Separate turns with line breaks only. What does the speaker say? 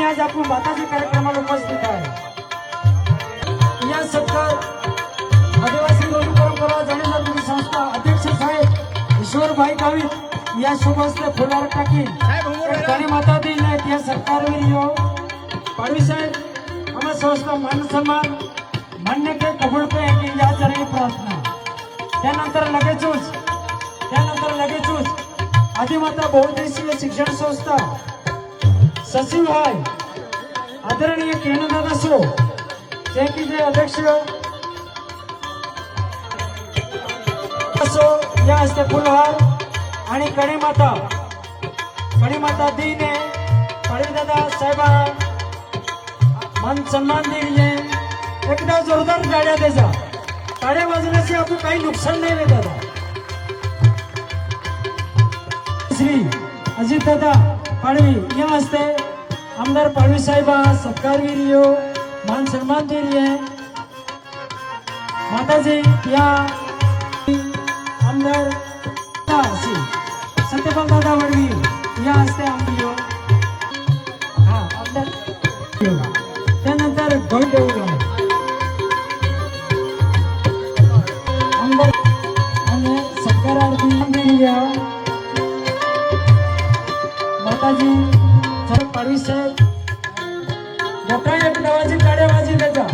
आज आपण माताजी कार्यक्रमाला उपस्थित आहे। या सत्कार आदिवासी लोक परंपरा जाणीवजागृती संस्था अध्यक्ष साहेब ईश्वरभाई गावित या शुभहस्ते फुलार टाकी काली माता दी ने त्या सरकारवीर यो पाडवी साहेब आम्हा संस्था मान सन्मान मान्य के कबूल पे की या जरी प्रार्थना त्यानंतर लगेचच आदिमाता बहुउद्देशीय शिक्षण संस्था सचिव आहे आदरणीय किरणदादा सो जे अध्यक्ष असो या हस्ते फुलहार आणि कणीमाता दीने पाडवीदादा साहेबा मान सन्मान दिले एकदा जोरदार गाड्या द्यायचा गाड्या वाजवण्याचे आपण काही नुकसान नाही रे दादा। श्री अजितदादा पाडवी या हस्ते आमदार पाडवी साहेबा सत्कारवीर यो मान सन्मान दिले माताजी या आमदार सत्यपाल दादा वडवी या हस्ते आमदार हा आमदार त्यानंतर गौरव आमदार आणि सत्कारार्थी या माताजी पाडवी साहेब मोठा एक नावाची गाड्या वाजी त्याचा